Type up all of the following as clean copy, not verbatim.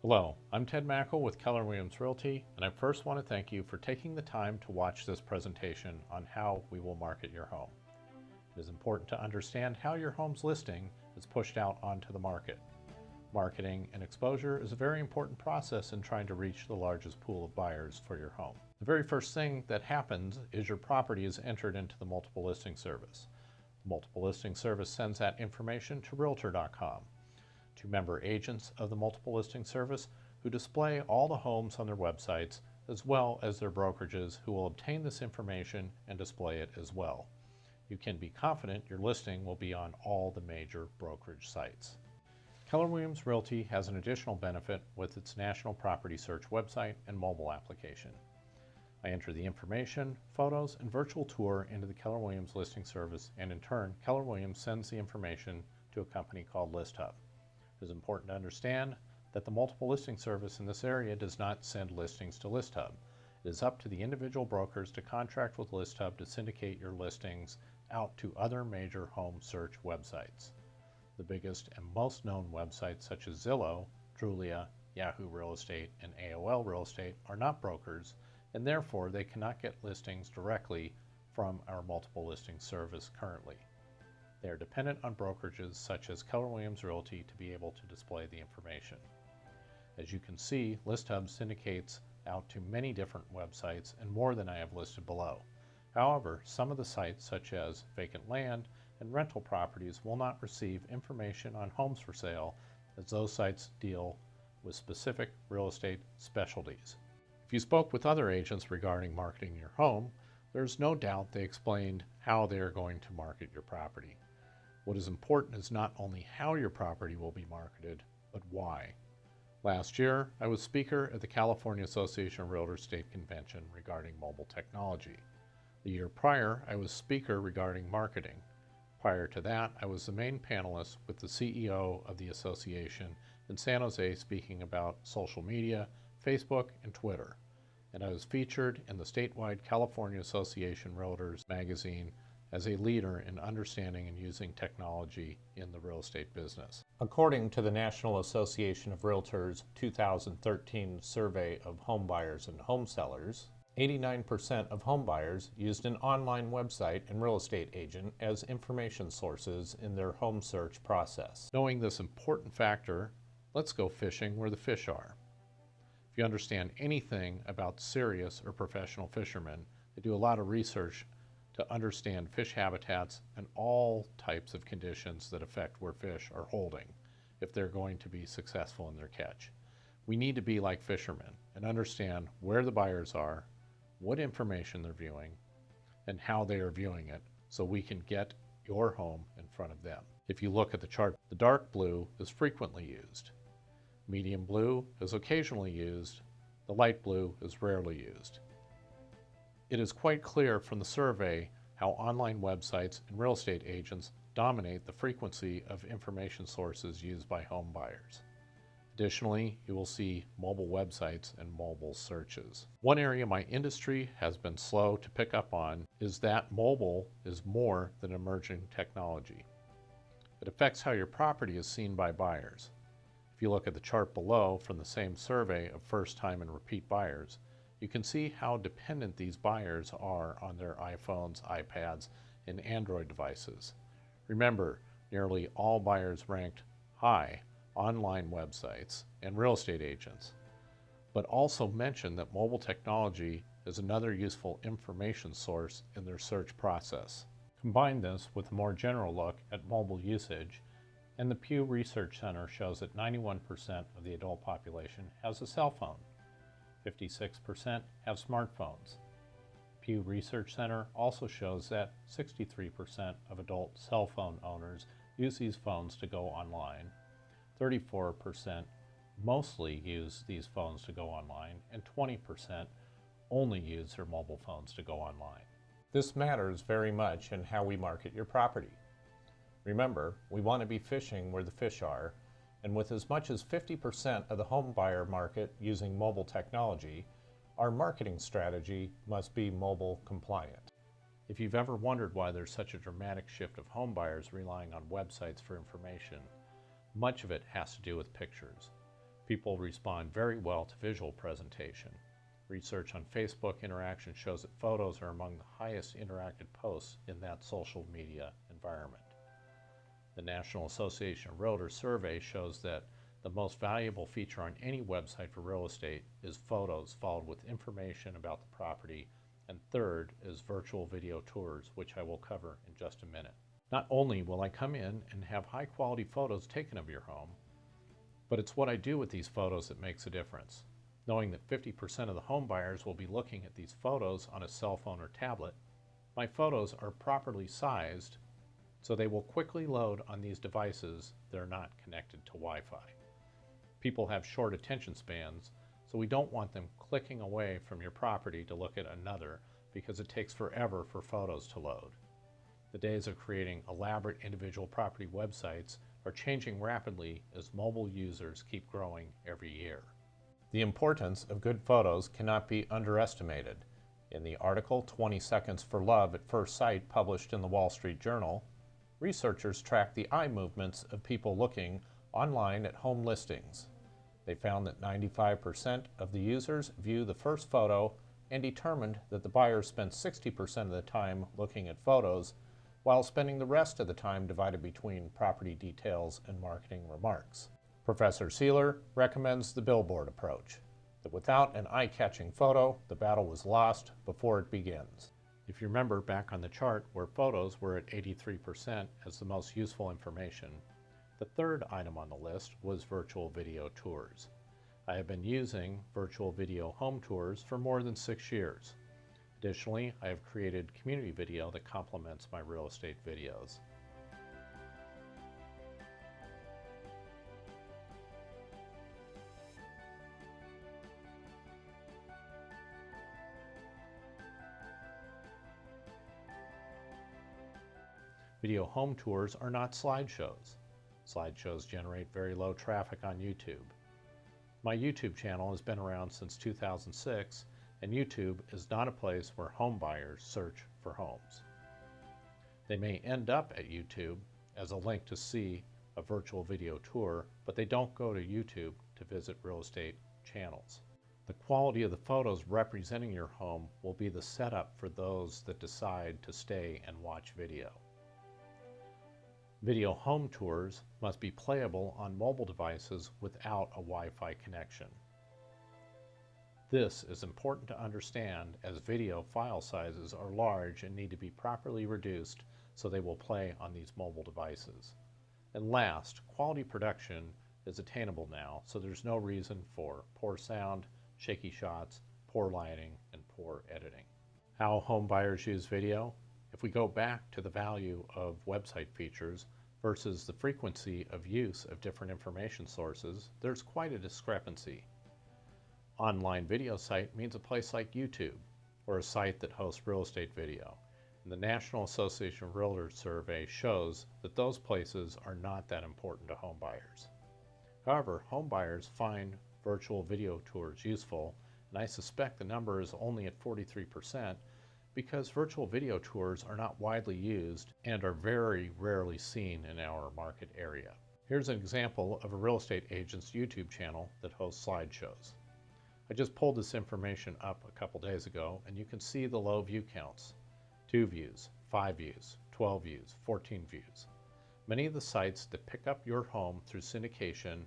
Hello, I'm Ted Mackel with Keller Williams Realty, and I first want to thank you for taking the time to watch this presentation on how we will market your home. It is important to understand how your home's listing is pushed out onto the market. Marketing and exposure is a very important process in trying to reach the largest pool of buyers for your home. The very first thing that happens is your property is entered into the multiple listing service. The multiple listing service sends that information to Realtor.com. To member agents of the multiple listing service who display all the homes on their websites, as well as their brokerages who will obtain this information and display it as well. You can be confident your listing will be on all the major brokerage sites. Keller Williams Realty has an additional benefit with its National Property Search website and mobile application. I enter the information, photos, and virtual tour into the Keller Williams listing service, and in turn, Keller Williams sends the information to a company called ListHub. It is important to understand that the multiple listing service in this area does not send listings to ListHub. It is up to the individual brokers to contract with ListHub to syndicate your listings out to other major home search websites. The biggest and most known websites such as Zillow, Trulia, Yahoo Real Estate, and AOL Real Estate are not brokers, and therefore they cannot get listings directly from our multiple listing service currently. They are dependent on brokerages such as Keller Williams Realty to be able to display the information. As you can see, ListHub syndicates out to many different websites and more than I have listed below. However, some of the sites such as vacant land and rental properties will not receive information on homes for sale, as those sites deal with specific real estate specialties. If you spoke with other agents regarding marketing your home, there's no doubt they explained how they are going to market your property. What is important is not only how your property will be marketed, but why. Last year, I was speaker at the California Association of Realtors State Convention regarding mobile technology. The year prior, I was speaker regarding marketing. Prior to that, I was the main panelist with the CEO of the association in San Jose speaking about social media, Facebook, and Twitter. And I was featured in the statewide California Association Realtors magazine as a leader in understanding and using technology in the real estate business. According to the National Association of Realtors 2013 survey of home buyers and home sellers, 89% of home buyers used an online website and real estate agent as information sources in their home search process. Knowing this important factor, let's go fishing where the fish are. If you understand anything about serious or professional fishermen, they do a lot of research to understand fish habitats and all types of conditions that affect where fish are holding if they're going to be successful in their catch. We need to be like fishermen and understand where the buyers are, what information they're viewing, and how they are viewing it so we can get your home in front of them. If you look at the chart, the dark blue is frequently used. Medium blue is occasionally used. The light blue is rarely used. It is quite clear from the survey how online websites and real estate agents dominate the frequency of information sources used by home buyers. Additionally, you will see mobile websites and mobile searches. One area my industry has been slow to pick up on is that mobile is more than emerging technology. It affects how your property is seen by buyers. If you look at the chart below from the same survey of first-time and repeat buyers, you can see how dependent these buyers are on their iPhones, iPads, and Android devices. Remember, nearly all buyers ranked high online websites and real estate agents, but also mentioned that mobile technology is another useful information source in their search process. Combine this with a more general look at mobile usage, and the Pew Research Center shows that 91% of the adult population has a cell phone. 56% have smartphones. Pew Research Center also shows that 63% of adult cell phone owners use these phones to go online. 34% mostly use these phones to go online, and 20% only use their mobile phones to go online. This matters very much in how we market your property. Remember, we want to be fishing where the fish are, and with as much as 50% of the home buyer market using mobile technology, our marketing strategy must be mobile compliant. If you've ever wondered why there's such a dramatic shift of home buyers relying on websites for information, much of it has to do with pictures. People respond very well to visual presentation. Research on Facebook interaction shows that photos are among the highest interacted posts in that social media environment. The National Association of Realtors survey shows that the most valuable feature on any website for real estate is photos, followed with information about the property, and third is virtual video tours, which I will cover in just a minute. Not only will I come in and have high quality photos taken of your home, but it's what I do with these photos that makes a difference. Knowing that 50% of the home buyers will be looking at these photos on a cell phone or tablet, my photos are properly sized so they will quickly load on these devices that are not connected to Wi-Fi. People have short attention spans, so we don't want them clicking away from your property to look at another because it takes forever for photos to load. The days of creating elaborate individual property websites are changing rapidly as mobile users keep growing every year. The importance of good photos cannot be underestimated. In the article 20 Seconds for Love at First Sight published in the Wall Street Journal, researchers tracked the eye movements of people looking online at home listings. They found that 95% of the users view the first photo and determined that the buyers spent 60% of the time looking at photos, while spending the rest of the time divided between property details and marketing remarks. Professor Seeler recommends the billboard approach, that without an eye-catching photo, the battle was lost before it begins. If you remember back on the chart where photos were at 83% as the most useful information, the third item on the list was virtual video tours. I have been using virtual video home tours for more than 6 years. Additionally, I have created community video that complements my real estate videos. Video home tours are not slideshows. Slideshows generate very low traffic on YouTube. My YouTube channel has been around since 2006, and YouTube is not a place where home buyers search for homes. They may end up at YouTube as a link to see a virtual video tour, but they don't go to YouTube to visit real estate channels. The quality of the photos representing your home will be the setup for those that decide to stay and watch video. Video home tours must be playable on mobile devices without a Wi-Fi connection. This is important to understand as video file sizes are large and need to be properly reduced so they will play on these mobile devices. And last, quality production is attainable now, so there's no reason for poor sound, shaky shots, poor lighting, and poor editing. How home buyers use video? If we go back to the value of website features versus the frequency of use of different information sources, there's quite a discrepancy. Online video site means a place like YouTube, or a site that hosts real estate video. And the National Association of Realtors survey shows that those places are not that important to home buyers. However, home buyers find virtual video tours useful, and I suspect the number is only at 43%, because virtual video tours are not widely used and are very rarely seen in our market area. Here's an example of a real estate agent's YouTube channel that hosts slideshows. I just pulled this information up a couple days ago, and you can see the low view counts. 2 views, 5 views, 12 views, 14 views. Many of the sites that pick up your home through syndication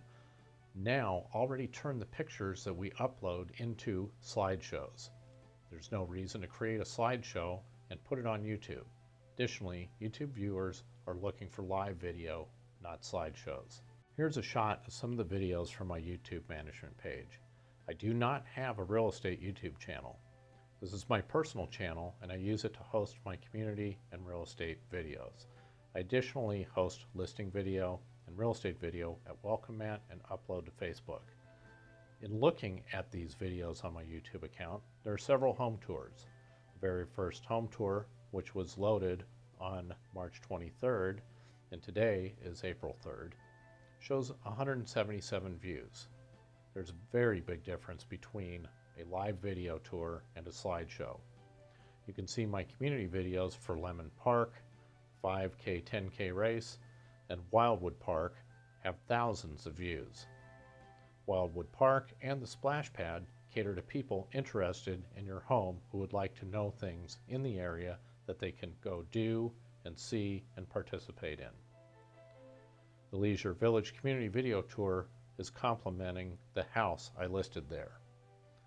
now already turn the pictures that we upload into slideshows. There's no reason to create a slideshow and put it on YouTube. Additionally, YouTube viewers are looking for live video, not slideshows. Here's a shot of some of the videos from my YouTube management page. I do not have a real estate YouTube channel. This is my personal channel, and I use it to host my community and real estate videos. I additionally host listing video and real estate video at Welcome Mat and upload to Facebook. In looking at these videos on my YouTube account, there are several home tours. The very first home tour, which was loaded on March 23rd, and today is April 3rd, shows 177 views. There's a very big difference between a live video tour and a slideshow. You can see my community videos for Lemon Park, 5K, 10K race, and Wildwood Park have thousands of views. Wildwood Park and the Splash Pad cater to people interested in your home who would like to know things in the area that they can go do and see and participate in. The Leisure Village Community Video Tour is complementing the house I listed there.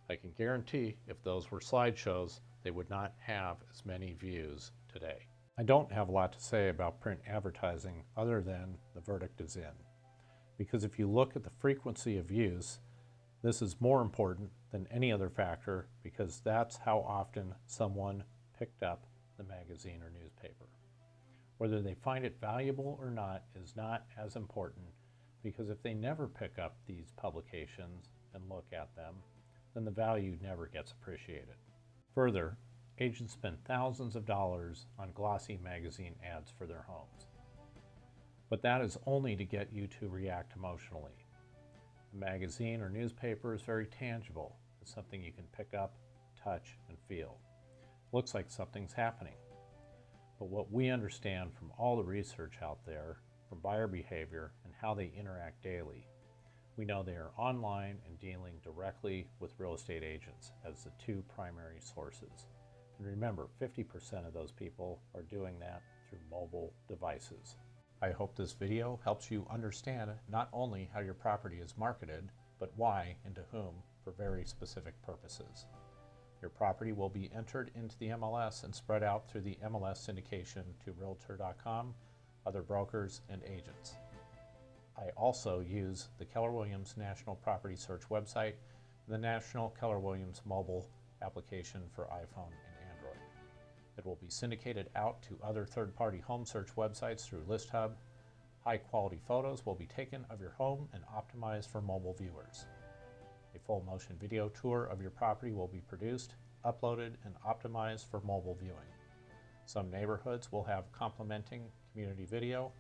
I can guarantee if those were slideshows, they would not have as many views today. I don't have a lot to say about print advertising other than the verdict is in. Because if you look at the frequency of use, this is more important than any other factor because that's how often someone picked up the magazine or newspaper. Whether they find it valuable or not is not as important because if they never pick up these publications and look at them, then the value never gets appreciated. Further, agents spend thousands of dollars on glossy magazine ads for their homes. But that is only to get you to react emotionally. A magazine or newspaper is very tangible. It's something you can pick up, touch, and feel. It looks like something's happening. But what we understand from all the research out there, from buyer behavior and how they interact daily, we know they are online and dealing directly with real estate agents as the two primary sources. And remember, 50% of those people are doing that through mobile devices. I hope this video helps you understand not only how your property is marketed, but why and to whom for very specific purposes. Your property will be entered into the MLS and spread out through the MLS syndication to Realtor.com, other brokers, and agents. I also use the Keller Williams National Property Search website and the National Keller Williams mobile application for iPhone and Android. It will be syndicated out to other third-party home search websites through ListHub. High-quality photos will be taken of your home and optimized for mobile viewers. A full motion video tour of your property will be produced, uploaded, and optimized for mobile viewing. Some neighborhoods will have complementing community video.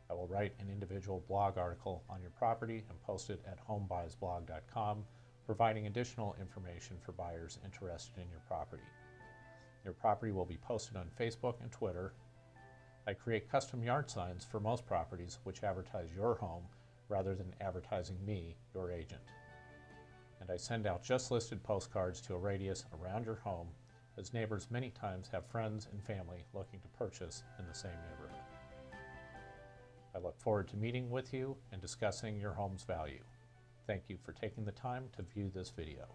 I will write an individual blog article on your property and post it at homebuysblog.com, providing additional information for buyers interested in your property. Your property will be posted on Facebook and Twitter. I create custom yard signs for most properties which advertise your home rather than advertising me, your agent. And I send out just listed postcards to a radius around your home, as neighbors many times have friends and family looking to purchase in the same neighborhood. I look forward to meeting with you and discussing your home's value. Thank you for taking the time to view this video.